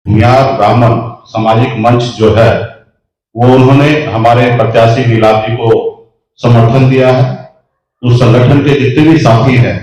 भूमियार ब्राह्मण सामाजिक मंच जो है वो उन्होंने हमारे प्रत्याशी नीलाभ जी को समर्थन दिया है। उस संगठन के जितने भी साथी हैं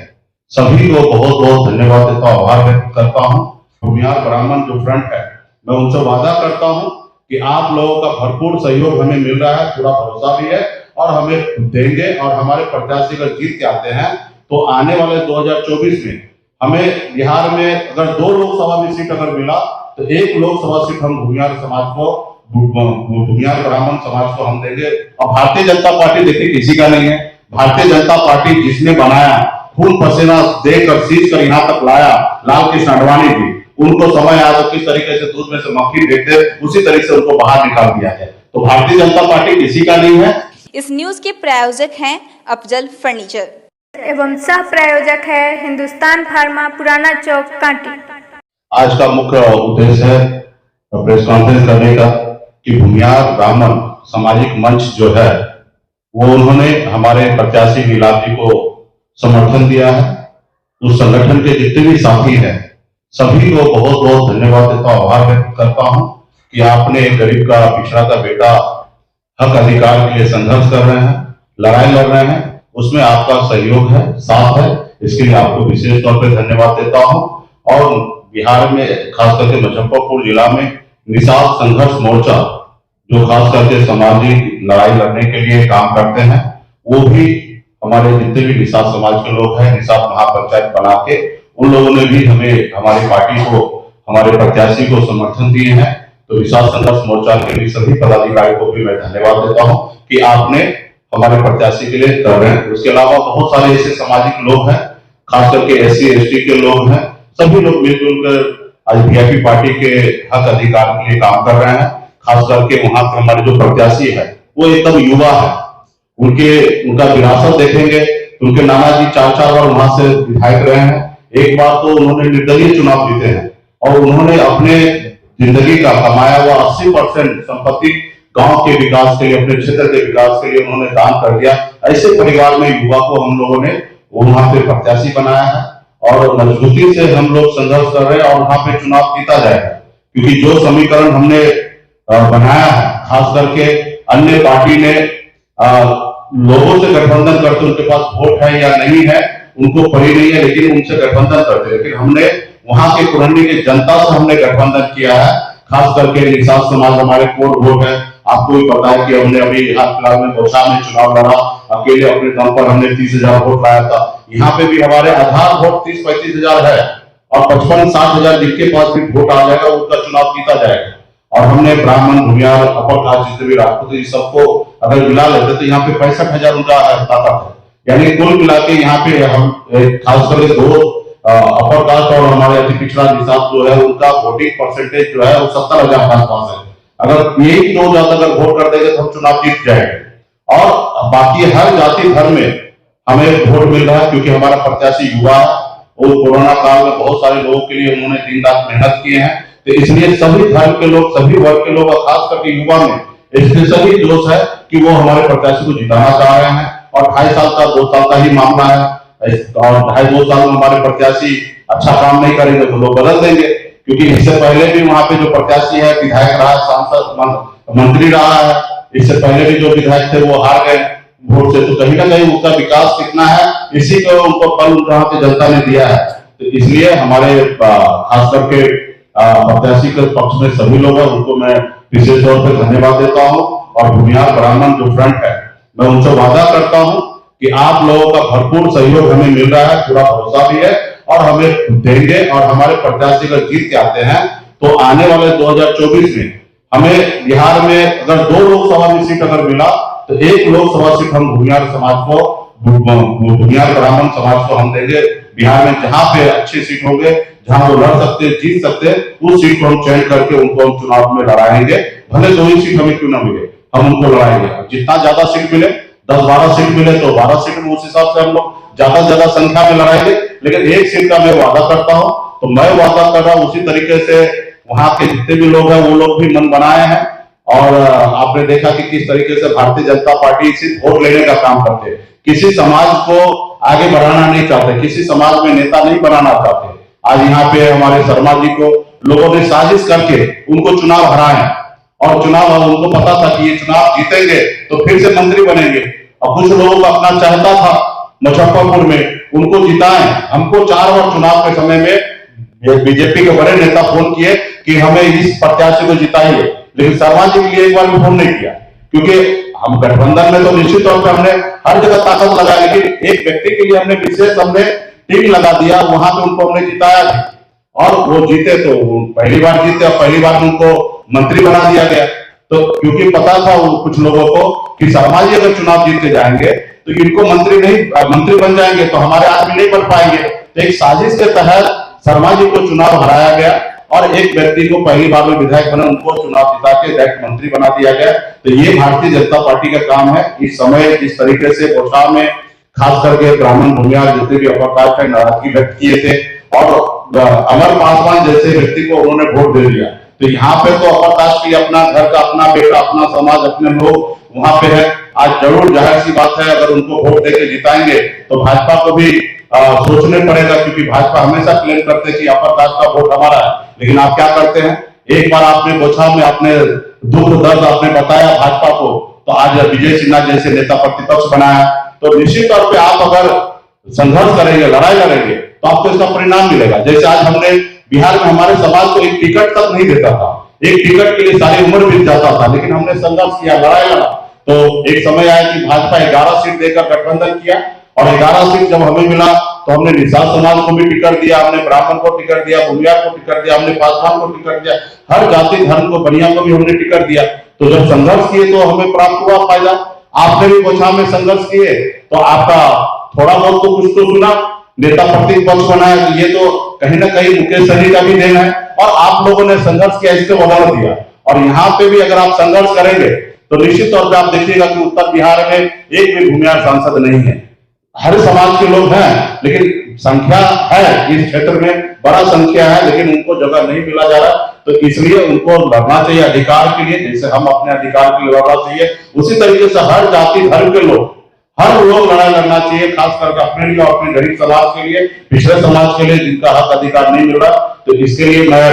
सभी को बहुत बहुत धन्यवाद देता हूँ, आभार व्यक्त करता हूँ। भूमियार ब्राह्मण जो फ्रंट है मैं उनसे वादा करता हूँ कि आप लोगों का भरपूर सहयोग हमें मिल रहा है, पूरा भरोसा भी है और हमें देंगे। और हमारे प्रत्याशी अगर जीत के आते हैं तो आने वाले 2024 में हमें बिहार में अगर 2 लोकसभा में सीट अगर मिला तो 1 लोकसभा सीट हम भूमियार समाज को, भूमियार ब्राह्मण समाज को हम देंगे। और भारतीय जनता पार्टी देखिए किसी का नहीं है। भारतीय जनता पार्टी जिसने बनाया, खून पसीना देकर सींच कर यहाँ तक लाया, लाल कृष्ण आडवाणी जी, उनको समय आया तो किस तरीके से दूध में से मक्खी फेंकते उसी तरीके से उनको बाहर निकाल दिया है। तो भारतीय जनता पार्टी किसी का नहीं है। इस न्यूज के प्रायोजक हैं अफजल फर्नीचर एवं सह प्रायोजक है हिंदुस्तान फार्मा, पुराना चौक, कांटी। आज का मुख्य उद्देश्य है प्रेस कॉन्फ्रेंस करने का कि भूमियार ब्राह्मण सामाजिक मंच जो है वो उन्होंने हमारे प्रत्याशी नीलाभ जी को समर्थन दिया है। उस संगठन के जितने भी साथी हैं सभी को बहुत बहुत धन्यवाद देता हूँ, आभार व्यक्त करता हूँ कि आपने गरीब का, पिछड़ा का बेटा हक अधिकार के लिए संघर्ष कर रहे हैं, लड़ाई लड़ रहे हैं, उसमें आपका सहयोग है, साथ है। इसके लिए आपको विशेष तौर पर धन्यवाद देता हूँ। और बिहार में खास करके मुजफ्फरपुर जिला में निषाद संघर्ष मोर्चा जो खास करके सामाजिक लड़ाई लड़ने के लिए काम करते हैं, वो भी हमारे जितने भी निषाद समाज के लोग हैं, निषाद महापंचायत बना के उन लोगों ने भी हमें, हमारी पार्टी को, हमारे प्रत्याशी को समर्थन दिए हैं। तो निषाद संघर्ष मोर्चा के भी सभी पदाधिकारी को भी मैं धन्यवाद देता हूँ कि आपने हमारे प्रत्याशी के लिए कर रहे हैं। उसके अलावा बहुत सारे ऐसे सामाजिक लोग हैं, खास करके SC ST के लोग हैं, सभी लोग मिलजुल कर आज VIP पार्टी के हक अधिकार के लिए काम कर रहे हैं। खास करके वहां के हमारे जो प्रत्याशी है वो एकदम युवा है। उनका विरासत देखेंगे तो उनके नाना जी 4 बार वहां से विधायक रहे हैं। एक बार तो उन्होंने निर्दलीय चुनाव जीते हैं और उन्होंने अपने जिंदगी का कमाया हुआ 80% संपत्ति गांव के विकास के लिए, अपने क्षेत्र के विकास के लिए उन्होंने दान कर दिया। ऐसे परिवार में युवा को हम लोगों ने वहां पे प्रत्याशी बनाया है और मजबूती से हम लोग संघर्ष कर रहे हैं और वहां पे चुनाव जीता जाएगा। क्योंकि जो समीकरण हमने बनाया है, खास करके अन्य पार्टी ने लोगों से गठबंधन करते, उनके पास वोट है या नहीं है उनको पड़ी नहीं है, लेकिन उनसे गठबंधन करते। लेकिन हमने वहां के पुरंडी की जनता से हमने गठबंधन किया है। खास करके निषाद समाज हमारे कोर वोट है। आपको भी पता है कि हमने अभी हाल फिलहाल में बौछा में चुनाव लड़ा, अकेले अपने दम पर हमने 30,000 वोट लाया था। यहाँ पे भी हमारे आधार वोट 30-35 हजार है और 55-60 हजार जिनके पास भी वोट आ जाएगा उनका चुनाव जीता जाएगा। और हमने ब्राह्मण, भूमियार, अपर कास्ट जितने भी राजपूत सबको अगर मिला लेते तो यहाँ पे 65,000 उनका ताकत है। यानी कुल मिला के यहाँ पे हम खास करके 2 अपर कास्ट और हमारे अति पिछड़ा निषाद जो है उनका वोटिंग परसेंटेज जो है वो 70,000 के आसपास है। अगर यही 2 जात अगर वोट कर देंगे तो हम चुनाव जीत जाएंगे। और बाकी हर जाति धर्म में हमें वोट मिल रहा है क्योंकि हमारा प्रत्याशी युवा है और कोरोना काल में बहुत सारे लोगों के लिए उन्होंने दिन रात मेहनत किए हैं। तो इसलिए सभी धर्म के लोग, सभी वर्ग के लोग और खास करके युवा में स्पेशली जोश है कि वो हमारे प्रत्याशी को जिताना चाह रहे हैं। और 2.5 साल का 2 साल का ही मामला है और 2.5-2 साल में हमारे प्रत्याशी अच्छा काम नहीं करेंगे तो लोग बदल देंगे। क्योंकि इससे पहले भी वहां पे जो प्रत्याशी है, विधायक रहा, सांसद, मंत्री रहा है, इससे पहले भी जो विधायक थे वो हार गए वोट से। तो कहीं ना कहीं उसका विकास कितना है इसी को उनको फल जहाँ पे जनता ने दिया है। तो इसलिए हमारे खास करके प्रत्याशी के पक्ष में सभी लोग हैं उनको मैं विशेष तौर पर धन्यवाद देता हूँ। और भूमियार ब्राह्मण जो फ्रंट है मैं उनसे वादा करता हूँ कि आप लोगों का भरपूर सहयोग हमें मिल रहा है, पूरा भरोसा भी है और हमें देंगे। और हमारे प्रत्याशी अगर जीत के आते हैं तो आने वाले 2024 में हमें बिहार में अगर 2 लोकसभा में सीट अगर मिला तो 1 लोकसभा सीट हम भूमियार समाज को, भूमियार ब्राह्मण समाज को हम देंगे। बिहार में जहां पे अच्छी सीट होंगे, जहां वो लड़ सकते, जीत सकते, उस सीट को हम चयन करके उनको हम चुनाव में लड़ाएंगे। भले 2 ही सीट हमें क्यों ना मिले, हम उनको लड़ाएंगे। जितना ज्यादा सीट मिले, 10-12 सीट मिले तो 12 सीट में उस हिसाब से हम लोग ज्यादा से ज्यादा संख्या में लड़ाएंगे। लेकिन 1 सीट का मैं वादा करता हूं, तो मैं वादा कर रहा हूं उसी तरीके से वहां के जितने भी लोग हैं वो लोग भी मन बनाए हैं। और आपने देखा कि किस तरीके से भारतीय जनता पार्टी सिर्फ वोट लेने का काम करते हैं, किसी समाज को आगे बढ़ाना नहीं चाहते, किसी समाज में नेता नहीं बनाना चाहते। आज यहाँ पे हमारे शर्मा जी को लोगों ने साजिश करके उनको चुनाव हराया और चुनाव उनको पता था कि ये चुनाव जीतेंगे तो फिर से मंत्री बनेंगे। अब कुछ लोगों को अपना चाहता था मुजफ्फरपुर में, उनको जिताएं। हमको 4 बार चुनाव के समय में बीजेपी के बड़े नेता फोन किए कि हमें इस प्रत्याशी को जिताइए, लेकिन शर्मा जी के लिए एक बार भी फोन नहीं किया, क्योंकि हम गठबंधन में तो निश्चित तौर पर हमने हर जगह ताकत लगा, लेकिन एक व्यक्ति के लिए हमने विशेष टीम लगा दिया, वहां पे उनको हमने जिताया और वो जीते। तो पहली बार जीते और पहली बार उनको मंत्री बना दिया गया। तो क्योंकि पता था कुछ लोगों को कि शर्मा जी अगर चुनाव जीत के जाएंगे तो इनको मंत्री बन जाएंगे तो हमारे आदमी नहीं बन पाएंगे। तो एक साजिश के तहत शर्मा जी को चुनाव हराया गया और एक व्यक्ति को पहली बार में विधायक बने उनको चुनाव जिता के डायरेक्ट मंत्री बना दिया गया। तो ये भारतीय जनता पार्टी का काम है। इस समय जिस तरीके से बचाव में खास करके ब्राह्मण भूमियार जितने भी अपरकास्ट है नाराजगी व्यक्त किए थे और अमर पासवान जैसे व्यक्ति को उन्होंने वोट दे दिया, तो यहाँ पे तो अपरकास्ट की अपना घर का अपना बेटा अपना समाज अपने लोग वहां पे है। आज जरूर जाहिर सी बात है अगर उनको वोट देके जिताएंगे तो भाजपा को भी सोचने पड़ेगा, क्योंकि भाजपा हमेशा क्लेम करते हैं कि अपरकास्ट का वोट हमारा है, लेकिन आप क्या करते हैं। एक बार आपने गोछा में अपने दुख दर्द आपने बताया भाजपा को, तो आज विजय सिन्हा जैसे नेता प्रतिपक्ष बनाया। तो निश्चित तौर पे आप अगर संघर्ष करेंगे लड़ाई लड़ेंगे तो आपको इसका परिणाम मिलेगा। जैसे आज हमने बिहार में हमारे समाज को एक टिकट तक नहीं देता था, एक टिकट के लिए सारी उम्र बीत जाता था, लेकिन हमने संघर्ष किया लड़ाई लड़ा। तो एक समय आया कि भाजपा 11 सीट देकर गठबंधन किया और 11 सीट जब हमें मिला तो हमने निषाद समाज को भी टिकट दिया, हमने ब्राह्मण को टिकट दिया, भूमियार को टिकट दिया, हमने पासवान को टिकट दिया, हर जाति धर्म को बनिया को भी हमने टिकट दिया। तो जब संघर्ष किए तो हमें प्राप्त हुआ फायदा। आपने भी गोछा में संघर्ष किए तो आपका थोड़ा बहुत तो कुछ तो सुना, नेता प्रतिपक्ष बनाया, तो ये तो कहीं ना कहीं मुकेश सहनी का भी देन है और आप लोगों ने संघर्ष किया, इसके बदौलत दिया। और यहाँ पे भी अगर आप संघर्ष करेंगे तो निश्चित तौर पे आप देखिएगा कि उत्तर बिहार में एक भी भूमियार सांसद नहीं है। हर समाज के लोग हैं, लेकिन संख्या है इस क्षेत्र में बड़ा संख्या है, लेकिन उनको जगह नहीं मिला जा रहा। तो इसलिए उनको लड़ना चाहिए अधिकार के लिए, जैसे हम अपने अधिकार के लिए लड़ना चाहिए, उसी तरीके से हर जाति धर्म के लोग हर लोग लड़ाई लड़ना चाहिए, खास करके अपने लिए और अपने गरीब समाज के लिए, पिछड़े समाज के लिए जिनका हक अधिकार नहीं मिल रहा। तो इसके लिए मैं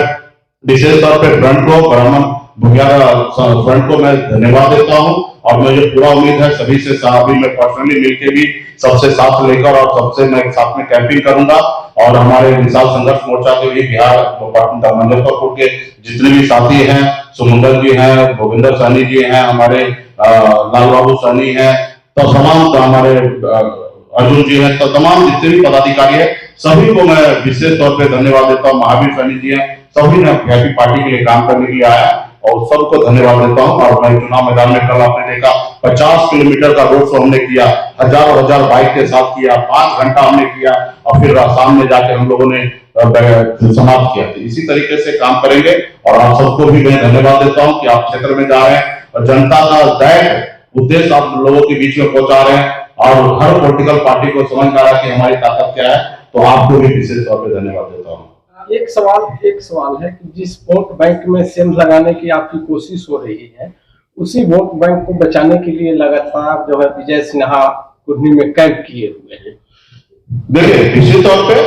विशेष तौर पर फ्रंट को ब्राह्मण भूमियार फ्रंट को मैं धन्यवाद देता हूं और मुझे पूरा उम्मीद है सभी से अभी मैं पर्सनली मिलकर भी सबसे साथ लेकर और सबसे मैं साथ में कैंपिंग करूंगा। और हमारे निषाद संघर्ष मोर्चा के भी बिहार मुजफ्फरपुर के जितने भी साथी हैं, सुमंगल जी हैं, भूपेंद्र सहनी जी हैं, हमारे लाल बाबू सहनी हैं, तो तमाम हमारे अर्जुन जी हैं, तो तमाम जितने भी पदाधिकारी है सभी को मैं विशेष तौर पे धन्यवाद देता हूँ। महावीर सहनी जी हैं, सभी ने हैप्पी पार्टी के लिए काम करने के लिए आया और सबको धन्यवाद देता हूँ। और मैं चुनाव मैदान में कल आपने देखा 50 किलोमीटर का रोड शो हमने किया, हजार बाइक के साथ किया, 5 घंटा हमने किया और फिर शाम में जाकर हम लोगों ने समाप्त किया। इसी तरीके से काम करेंगे और आप सबको भी मैं धन्यवाद देता हूँ कि आप क्षेत्र में जा रहे हैं और जनता का डायरेक्ट उद्देश्य आप लोगों के बीच में पहुंचा रहे हैं और हर पॉलिटिकल पार्टी को समझ आ रहा है कि हमारी ताकत क्या है। तो आपको भी विशेष तौर पर धन्यवाद देता हूँ। एक सवाल है कि जिस वोट बैंक में सेंध लगाने की आपकी कोशिश हो रही है, उसी वोट बैंक को बचाने के लिए लगातार जो है विजय सिन्हा कुर्नी में कैंप किए हुए हैं। देखिए निश्चित तौर पे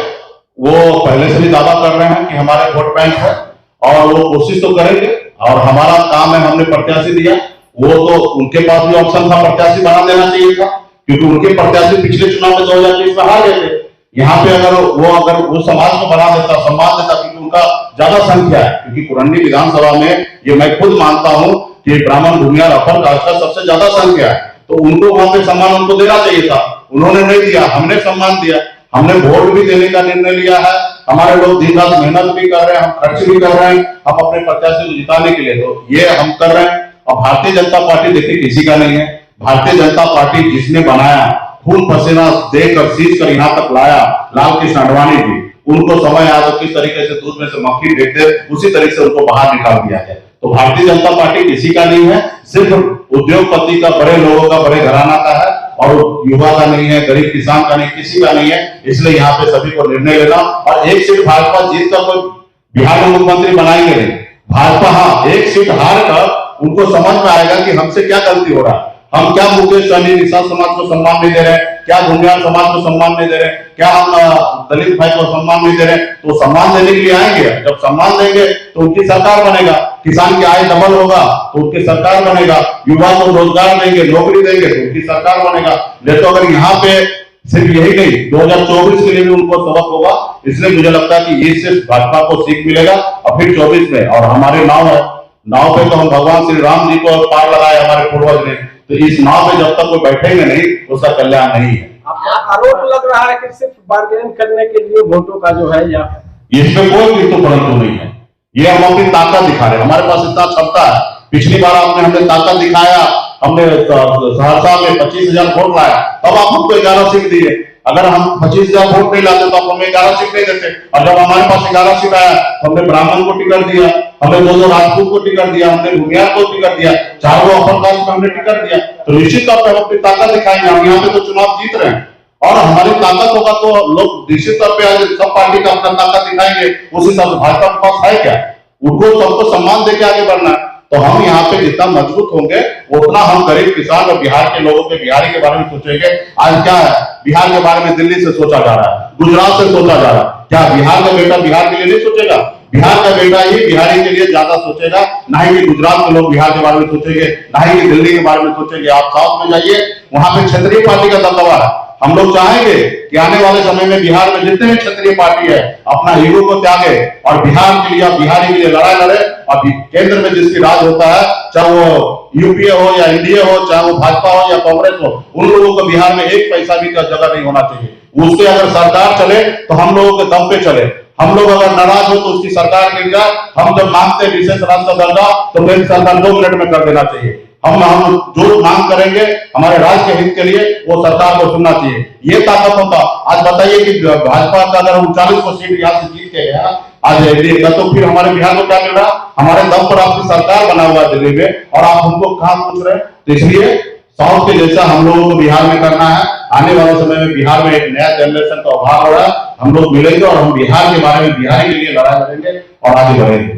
वो पहले से भी दावा कर रहे हैं कि हमारे वोट बैंक है और वो कोशिश तो करेंगे और हमारा काम है, हमने प्रत्याशी दिया, वो तो उनके पास भी ऑप्शन था प्रत्याशी बना देना चाहिए था, क्योंकि उनके प्रत्याशी पिछले चुनाव में 2020 में हार गए थे। यहाँ पे अगर वो समाज को बना देता, सम्मान देता, क्योंकि उनका ज्यादा संख्या है, क्योंकि कुरंडी विधानसभा में ये मैं खुद मानता हूँ कि ब्राह्मण भूमियार अपर कास्ट का सबसे ज्यादा संख्या है, तो उनको वहां पे सम्मान उनको देना चाहिए था, उन्होंने नहीं दिया, हमने सम्मान दिया, हमने वोट भी देने का निर्णय लिया है। हमारे लोग दिन रात मेहनत भी कर रहे हैं, हम खर्च भी कर रहे हैं, हम अपने प्रत्याशी को जिताने के लिए, तो ये हम कर रहे हैं। और भारतीय जनता पार्टी देखिए किसी का नहीं है, भारतीय जनता पार्टी जिसने बनाया, खून पसीना देकर सींच कर यहाँ तक लाया, लाल कृष्ण आडवाणी जी, उनको समय आया तो किस तरीके से दूध में से मक्खी फेंकते उसी तरीके से उनको बाहर निकाल दिया है। तो भारतीय जनता पार्टी किसी का नहीं है, सिर्फ उद्योगपति का, बड़े लोगों का, बड़े घराना का है और युवा का नहीं है, गरीब किसान का नहीं, किसी का नहीं है। इसलिए यहाँ पे सभी को निर्णय लेना और एक सीट भाजपा जीत कर कोई बिहार में मुख्यमंत्री बनाएंगे नहीं, भाजपा हाँ एक सीट हार कर उनको समझ में आएगा कि हमसे क्या गलती हो रहा है, हम क्या मुकेश सहनी निषाद समाज को सम्मान नहीं दे रहे हैं, क्या भूमिहार समाज को सम्मान नहीं दे रहे हैं, क्या हम दलित भाई को सम्मान नहीं दे रहे हैं। तो सम्मान देने के लिए आएंगे, जब सम्मान देंगे तो उनकी सरकार बनेगा, किसान की आय डबल होगा तो उनकी सरकार बनेगा, युवा को रोजगार देंगे, नौकरी देंगे तो उनकी सरकार बनेगा। नहीं तो अगर यहाँ पे सिर्फ यही नहीं, 2024 के लिए भी उनको सबक होगा। इसलिए मुझे लगता है कि ये सिर्फ भाजपा को सीख मिलेगा और फिर 24 में, और हमारे नाव है, नाव पे तो हम भगवान श्री राम जी को पार लगाए हमारे पूर्वज ने, तो इस नाव पे जब तक कोई बैठेंगे नहीं उसका कल्याण नहीं है। आपका आरोप लग रहा है कि सिर्फ बार्गेनिंग करने के लिए वोटों का जो है या इसमें कोई किंतु परंतु नहीं है। ये हम अपनी ताकत दिखा रहे हैं, हमारे पास इतना क्षमता है। पिछली बार आपने हमें ताकत दिखाया, हमने सहरसा में 25,000 वोट लाया, तब आप हमको 11 सीट दिए। अगर हम 25,000 वोट नहीं लाते तो आप हमें 11 सीट नहीं देते। और जब हमारे पास 11 सीट आया तो हमने ब्राह्मण को टिकट दिया, हमने 2 राजपूत को टिकट दिया, हमने भूमिहार को टिकट दिया, 4 अपर कास्ट में हमने टिकट दिया। तो निश्चित तौर पर हम अपनी ताकत दिखाएंगे। हम यहाँ पे तो चुनाव जीत रहे हैं और हमारी ताकत होगा तो लोग निश्चित तौर पे आज सब पार्टी का अपना ताकत दिखाएंगे। उस हिसाब से भाजपा के पास है क्या, उनको सबको सम्मान देके आगे बढ़ना है। तो हम यहाँ पे जितना मजबूत होंगे उतना हम गरीब किसान और बिहार के लोगों के, बिहारी के बारे में सोचेंगे। आज क्या है, बिहार के बारे में दिल्ली से सोचा जा रहा है, गुजरात से सोचा जा रहा है। क्या बिहार का बेटा बिहार के लिए नहीं सोचेगा? बिहार का बेटा ही बिहारी के लिए ज्यादा सोचेगा, ना ही कि गुजरात के लोग बिहार के बारे में सोचेंगे, ना ही कि दिल्ली के बारे में सोचेंगे। आप साउथ में जाइए, वहां पे क्षत्रिय पार्टी का दबदबा है। हम लोग चाहेंगे कि आने वाले समय में बिहार में जितने भी क्षत्रिय पार्टी है अपना हीरो को त्यागे और बिहार के लिए, बिहारी के लिए लड़ाई लड़े। और केंद्र में जिसकी राज होता है, चाहे वो यूपीए हो या एनडीए हो, चाहे वो भाजपा हो या कांग्रेस हो, उन लोगों को बिहार में एक पैसा भी का जगह नहीं होना चाहिए। उससे अगर सरकार चले तो हम लोगों के दम पे चले। हम लोग अगर नाराज हो तो उसकी सरकार गिर जाए। हम जब मांगते हैं विशेष राज्य का दर्जा तो मेरी सरकार 2 मिनट में कर देना चाहिए। हम जो मांग करेंगे हमारे राज्य के हित के लिए वो सरकार को सुनना चाहिए। ये ताकत होता। आज बताइए कि भाजपा का अगर 39 को सीट यहाँ से जीत के गया आज एनडीए का, तो फिर हमारे बिहार को क्या मिल रहा? हमारे दम पर आपकी सरकार बना हुआ है दिल्ली में और आप हमको कहाँ पूछ रहे हैं? तो इसलिए साउथ के जैसा हम लोगों को बिहार में करना है। आने वाले समय में बिहार में एक नया जनरेशन का अभाव हो रहा है। हम लोग मिलेंगे और हम बिहार के बारे में, बिहारी के लिए लड़ाई लड़ेंगे और आगे बढ़ेंगे।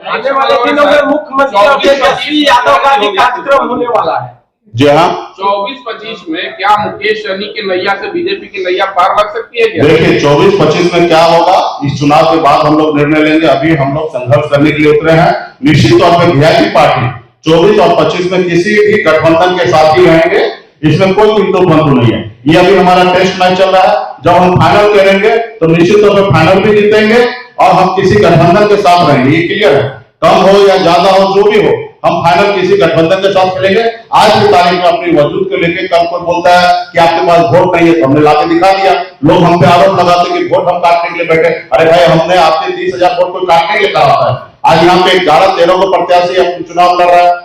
आने वाले दिनों में मुख्यमंत्री तेजस्वी यादव का भी कार्यक्रम होने वाला है। जी हाँ, 24-25 में क्या मुकेश सहनी की नैया से बीजेपी की नैया पार लग सकती है क्या? देखिए 24-25 में क्या होगा इस चुनाव के बाद हम लोग निर्णय लेंगे। अभी हम लोग संघर्ष करने के लिए उतरे हैं। निश्चित तौर पर वीआईपी पार्टी 24 और 25 में किसी भी गठबंधन के साथ ही रहेंगे, इसमें कोई किंतु परंतु नहीं है। ये अभी हमारा टेस्ट मैच चल रहा है। जब हम फाइनल करेंगे तो निश्चित तौर पर फाइनल भी जीतेंगे और हम किसी गठबंधन के साथ रहेंगे। ये क्लियर है। कम हो या ज्यादा हो, जो भी हो, हम फाइनल किसी गठबंधन के साथ खेलेंगे। आज की तारीख में अपनी वजूद को लेकर कल कोई बोलता है कि आपके पास वोट नहीं है तो हमने लाके दिखा दिया। लोग हम पे आरोप लगाते कि वोट हम काटने के लिए बैठे। अरे भाई, हमने आपके 30,000 वोट को काटने के लिए कहा होता है। आज यहाँ पे 11-13 को प्रत्याशी अपने चुनाव लड़ रहा है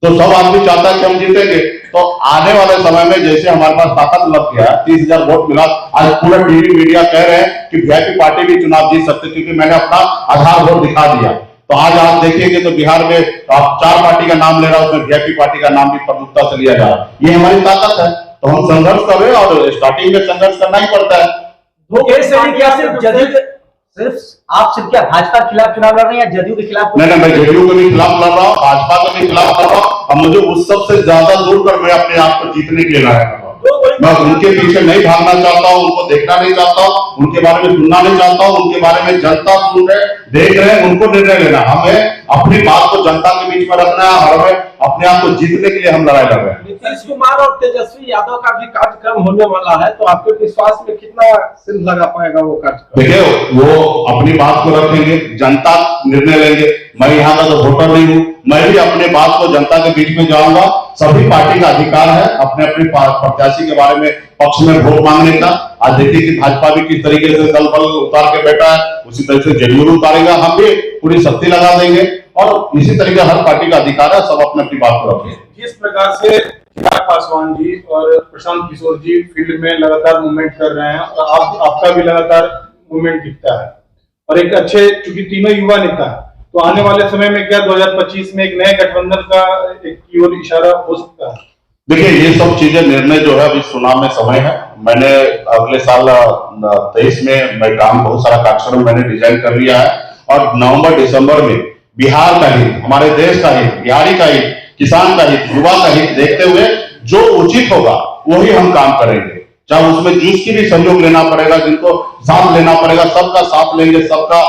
तो सब आदमी चाहता है कि हम जीतेंगे। तो आने वाले समय में जैसे हमारे पास ताकत लग गया, 30,000 वोट मिला, आज पूरा टीवी मीडिया कह रहे हैं कि वीआईपी पार्टी भी चुनाव जीत सकते, क्योंकि मैंने अपना आधार वोट दिखा दिया। तो आज आप देखिएगा तो बिहार में आप 4 पार्टी का नाम ले रहा है, उसमें वीआईपी पार्टी का नाम भी प्रमुखता से लिया जा रहा है। ये हमारी ताकत है। तो हम संघर्ष कर रहे हैं और स्टार्टिंग में संघर्ष करना ही पड़ता है। आप सिर्फ क्या भाजपा के खिलाफ चुनाव लड़ रहे हैं या जदयू के खिलाफ? नहीं, मैं जदयू के भी खिलाफ लड़ रहा हूँ, भाजपा के भी खिलाफ लड़ रहा हूँ। अब मुझे उस सबसे ज्यादा दूर कर मैं अपने आप को जीतने के लिए लड़ा कर रहा हूँ। मैं उनके पीछे नहीं भागना चाहता हूँ, उनको देखना नहीं चाहता हूँ, उनके बारे में सुनना नहीं चाहता हूँ। उनके बारे में जनता सुन रहे, देख रहे हैं, उनको निर्णय लेना। हमें अपनी बात को जनता के बीच में रखना है और हमें अपने आप को जीतने के लिए हम लड़ाई लड़ रहे हैं। नीतीश कुमार और तेजस्वी यादव का भी कार्यक्रम होने वाला है, तो आपके विश्वास में कितना सिर लगा पाएगा वो कार्यक्रम? देखिए, वो अपनी बात को रखेंगे, जनता निर्णय लेंगे। मैं यहाँ का तो वोटर नहीं हूँ, मैं भी अपने बात को जनता के बीच में जाऊंगा। सभी पार्टी का अधिकार है अपने अपने प्रत्याशी के बारे में पक्ष में वोट मांगने का। आज देखिए कि भाजपा भी किस तरीके से दल बल उतार के बैठा है, उसी तरह से जदयू उतारेगा। हम भी पूरी शक्ति लगा देंगे और इसी तरीके हर पार्टी का अधिकार है, सब अपने अपनी बात को रखें। जिस प्रकार से चिराग पासवान जी और प्रशांत किशोर जी फील्ड में लगातार मूवमेंट कर रहे हैं और आपका भी लगातार मूवमेंट दिखता है और एक अच्छे, चूंकि तीनों युवा नेता है, तो आने वाले समय में क्या 2025 में एक नए गठबंधन का एक की ओर इशारा हो सकता है? देखिए, ये सब चीजें निर्णय जो है अभी चुनाव में समय है। मैंने अगले साल 23 में मैं काम बहुत सारा कार्यक्रम मैंने डिजाइन कर लिया है और नवंबर-दिसंबर में बिहार का हित, हमारे देश का हित, बिहारी का हित, किसान का हित, युवा का हित देखते हुए जो उचित होगा वही हम काम करेंगे। चाहे उसमें जूस की भी सहयोग लेना पड़ेगा, जिनको साथ लेना पड़ेगा, सबका साथ लेंगे, सबका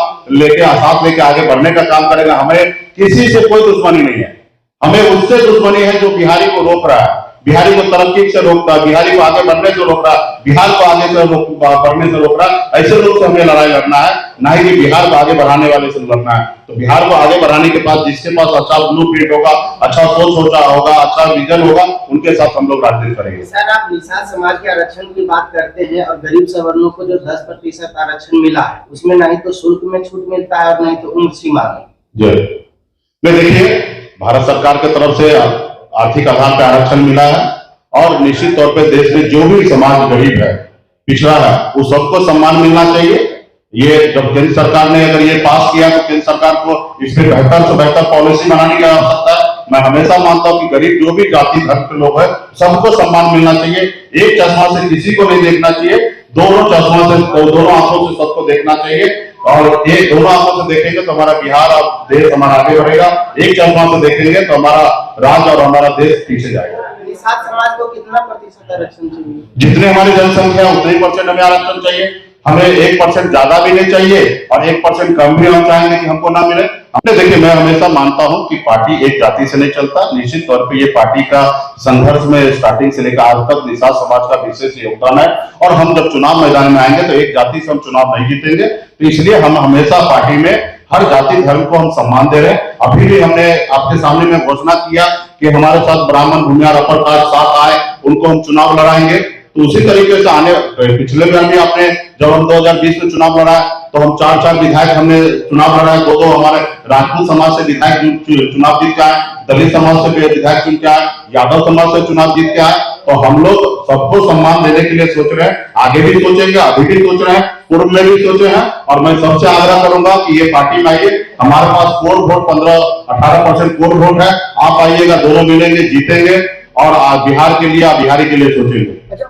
साथ लेके आगे बढ़ने का काम करेगा। हमें किसी से कोई दुश्मनी नहीं है, हमें उससे दुश्मनी है जो बिहारी को रोक रहा है, बिहारी को तरक्की से रोकता है, बिहारी को आगे बढ़ने से रोक रहा है, बिहार को आगे से बढ़ने से रोक रहा है। ऐसे लोग से हमें लड़ाई लड़ना है, ना ही कि बिहार को आगे बढ़ाने वाले से लड़ना है। तो बिहार को आगे बढ़ाने के बाद जिसके पास अच्छा ब्लूप्रिंट होगा, अच्छा सोच होगा, अच्छा विजन होगा, उनके साथ हम लोग राजनीति करेंगे। सर, आप निषाद समाज के आरक्षण की बात करते हैं और गरीब सवर्णों को जो 10% आरक्षण मिला है, उसमें ना ही तो शुल्क में छूट मिलता है और ना ही तो उम्र सीमा में। जी देखिए, भारत सरकार की तरफ से आर्थिक आधार पर आरक्षण मिला है और निश्चित तौर पे देश में जो भी समाज गरीब है, पिछड़ा है, वो सबको सम्मान मिलना चाहिए। ये जब केंद्र सरकार ने अगर ये पास किया तो केंद्र सरकार को इस पर बेहतर से बेहतर पॉलिसी बनाने की आवश्यकता है। मैं हमेशा मानता हूं कि गरीब जो भी जाति धर्म के लोग हैं, सबको सम्मान मिलना चाहिए। एक चश्मा से किसी को नहीं देखना चाहिए, दोनों चश्मा से, दोनों आंखों से सबको देखना चाहिए। और एक दोनों आंखों से देखेंगे तो हमारा बिहार और देश हमारा आगे बढ़ेगा, एक चश्मा से देखेंगे तो हमारा राज्य और हमारा देश पीछे जाएगा। निषाद समाज को कितना प्रतिशत आरक्षण चाहिए? जितने हमारी जनसंख्या है उतने ही % हमें आरक्षण चाहिए। हमें 1% ज्यादा भी नहीं चाहिए और 1% कम भी हम चाहेंगे कि हमको ना मिले। हमने देखिए, मैं हमेशा मानता हूं कि पार्टी एक जाति से नहीं चलता। निश्चित तौर पे ये पार्टी का संघर्ष में स्टार्टिंग से लेकर आज तक निषाद समाज का विशेष योगदान है और हम जब चुनाव मैदान में आएंगे तो एक जाति से हम चुनाव नहीं जीतेंगे। तो इसलिए हम हमेशा पार्टी में हर जाति धर्म को हम सम्मान दे रहे हैं। अभी भी हमने आपके सामने में घोषणा किया कि हमारे साथ ब्राह्मण, भूमिहार, अपर कास्ट साथ आए, उनको हम चुनाव लड़ाएंगे। तो उसी तरीके से आने पिछले बार भी आपने जब हम 2020 में चुनाव लड़ा तो हम 4 विधायक हमने चुनाव लड़ाए। 2 हमारे राजपूत समाज से विधायक चुनाव जीत के आए, दलित समाज से विधायक चुन के आए, यादव समाज से चुनाव जीत के आए। तो हम लोग सबको सम्मान देने के लिए सोच रहे हैं, आगे भी सोचेंगे, अभी भी सोच रहे हैं, पूर्व में भी सोचे हैं। और मैं सबसे आग्रह करूंगा कि ये पार्टी में आइए, हमारे पास कोर वोट 15-18% कोर वोट है, आप आइएगा, दोनों मिलेंगे, जीतेंगे और बिहार के लिए, बिहारी के लिए सोचेंगे। अच्छा,